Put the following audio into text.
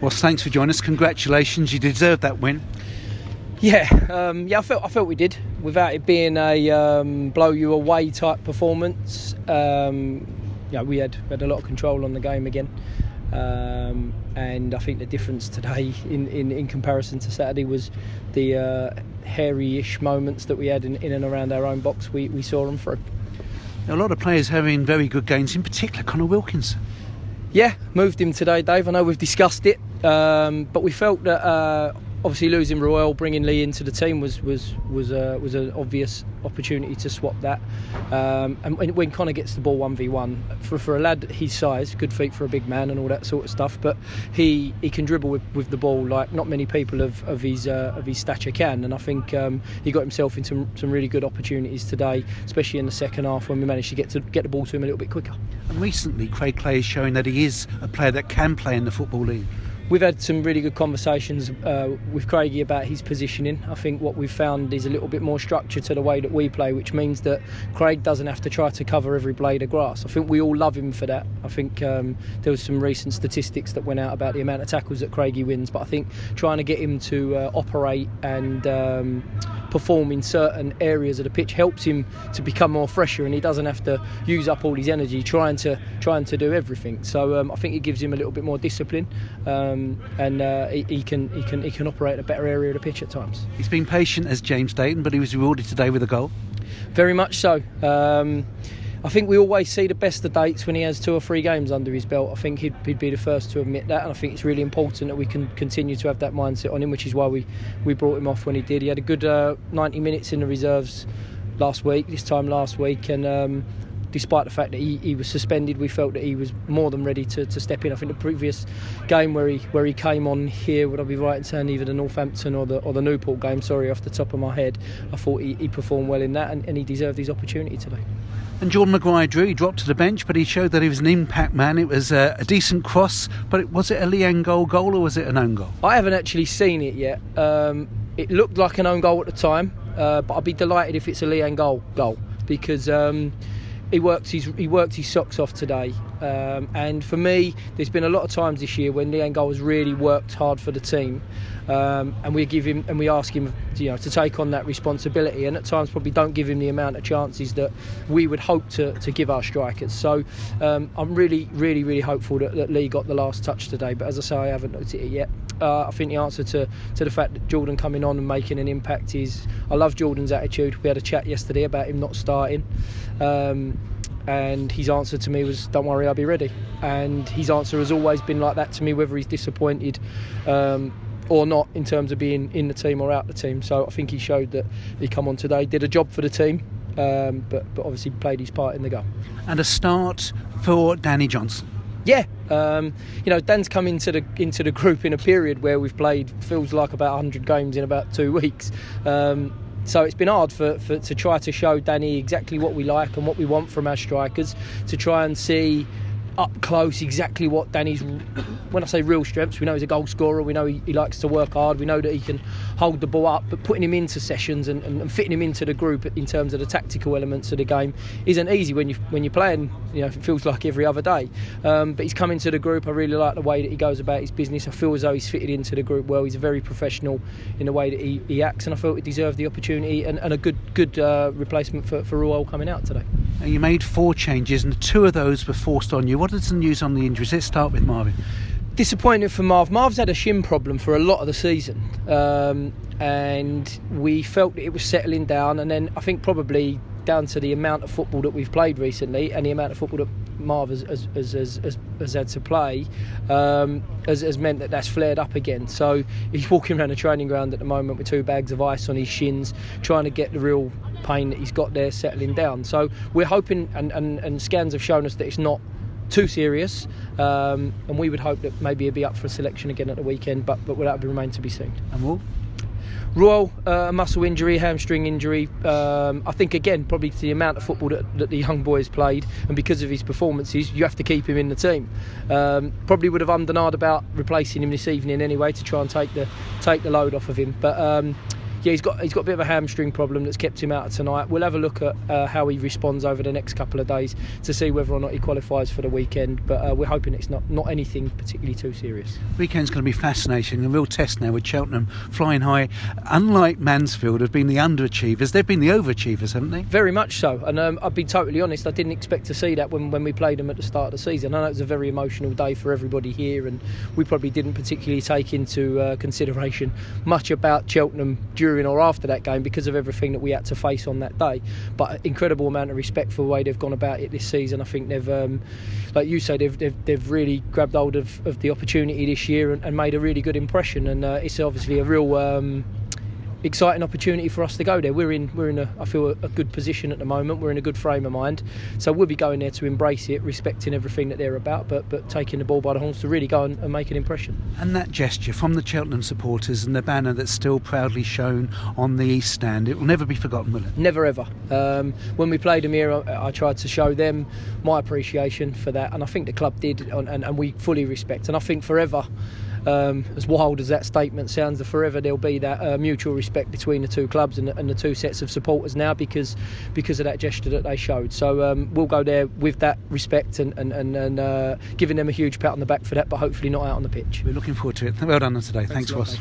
Well, thanks for joining us. Congratulations, you deserved that win. Yeah, I felt we did, without it being a blow you away type performance. We had a lot of control on the game again, and I think the difference today in comparison to Saturday was the hairy-ish moments that we had in and around our own box. We saw them through. A lot of players having very good games, in particular Connor Wilkins. Yeah, moved him today, Dave. I know we've discussed it, but we felt that obviously losing Royal, bringing Lee into the team was an obvious opportunity to swap that. And when Connor gets the ball 1v1, for a lad his size, good feet for a big man and all that sort of stuff, but he can dribble with the ball like not many people of his stature can. And I think he got himself into some really good opportunities today, especially in the second half when we managed to get the ball to him a little bit quicker. And recently, Craig Clay is showing that he is a player that can play in the Football League. We've had some really good conversations with Craigie about his positioning. I think what we've found is a little bit more structure to the way that we play, which means that Craig doesn't have to try to cover every blade of grass. I think we all love him for that. I think there was some recent statistics that went out about the amount of tackles that Craigie wins, but I think trying to get him to operate and perform in certain areas of the pitch helps him to become more fresher, and he doesn't have to use up all his energy trying to do everything. So I think it gives him a little bit more discipline. And he can operate in a better area of the pitch at times. He's been patient as James Dayton, but he was rewarded today with a goal. Very much so. I think we always see the best of Dates when he has 2 or 3 games under his belt. I think he'd be the first to admit that, and I think it's really important that we can continue to have that mindset on him, which is why we brought him off when he did. He had a good 90 minutes in the reserves this time last week, and despite the fact that he was suspended, we felt that he was more than ready to step in. I think the previous game where he came on here, would I be right in saying either the Northampton or the Newport game, sorry, off the top of my head, I thought he performed well in that, and he deserved his opportunity today. And Jordan Maguire he dropped to the bench, but he showed that he was an impact man. It was a decent cross, but was it a Leanne goal or was it an own goal? I haven't actually seen it yet. It looked like an own goal at the time, but I'd be delighted if it's a Leanne goal because he worked his socks off today, and for me, there's been a lot of times this year when Leanne Goal has really worked hard for the team, and we ask him, to take on that responsibility, and at times probably don't give him the amount of chances that we would hope to give our strikers. So I'm really, really, really hopeful that Lee got the last touch today. But as I say, I haven't looked at it yet. I think the answer to the fact that Jordan coming on and making an impact is, I love Jordan's attitude. We had a chat yesterday about him not starting, and his answer to me was, don't worry, I'll be ready. And his answer has always been like that to me, whether he's disappointed or not in terms of being in the team or out the team. So I think he showed that he come on today, did a job for the team, but obviously played his part in the goal. And a start for Danny Johnson. Yeah, Dan's come into the group in a period where we've played, feels like about 100 games in about 2 weeks. So it's been hard to try to show Danny exactly what we like and what we want from our strikers, to try and see up close exactly what Danny's, when I say real strengths, we know he's a goal scorer, we know he likes to work hard, we know that he can hold the ball up, but putting him into sessions and fitting him into the group in terms of the tactical elements of the game isn't easy when you're playing, it feels like every other day. But he's come into the group. I really like the way that he goes about his business. I feel as though he's fitted into the group well. He's very professional in the way that he acts, and I felt he deserved the opportunity and a good replacement for Ruel coming out today. Now, you made 4 changes and 2 of those were forced on you. What is the news on the injuries? Let's start with Marvin. Disappointed for Marv. Marv's had a shin problem for a lot of the season, and we felt that it was settling down, and then I think probably down to the amount of football that we've played recently and the amount of football that Marv has had to play has meant that that's flared up again. So he's walking around the training ground at the moment with 2 bags of ice on his shins, trying to get the real pain that he's got there settling down. So we're hoping, and scans have shown us that it's not too serious, and we would hope that maybe he'll be up for a selection again at the weekend, but that will remain to be seen. And Will? Royal, a muscle injury, hamstring injury. I think again, probably to the amount of football that the young boy has played, and because of his performances, you have to keep him in the team. Probably would have ummed and ahed about replacing him this evening anyway to try and take the load off of him. But Yeah, he's got a bit of a hamstring problem that's kept him out tonight. We'll have a look at how he responds over the next couple of days to see whether or not he qualifies for the weekend. But we're hoping it's not anything particularly too serious. Weekend's going to be fascinating, a real test now with Cheltenham flying high. Unlike Mansfield, have been the underachievers. They've been the overachievers, haven't they? Very much so. And I'll be totally honest, I didn't expect to see that when we played them at the start of the season. I know it was a very emotional day for everybody here, and we probably didn't particularly take into consideration much about Cheltenham during or after that game because of everything that we had to face on that day. But incredible amount of respect for the way they've gone about it this season. I think they've, like you say, they've really grabbed hold of the opportunity this year and made a really good impression. And it's obviously a real exciting opportunity for us to go there. We're in I feel a good position at the moment. We're in a good frame of mind, so we'll be going there to embrace it, respecting everything that they're about, but taking the ball by the horns to really go and make an impression. And that gesture from the Cheltenham supporters and the banner that's still proudly shown on the East Stand, it will never be forgotten, will it? Never ever. When we played them here, I tried to show them my appreciation for that, and I think the club did, and we fully respect. And I think forever, as wild as that statement sounds, forever there'll be that mutual respect between the two clubs and the two sets of supporters now because of that gesture that they showed. So we'll go there with that respect and giving them a huge pat on the back for that, but hopefully not out on the pitch. We're looking forward to it. Well done today. Thanks Ross.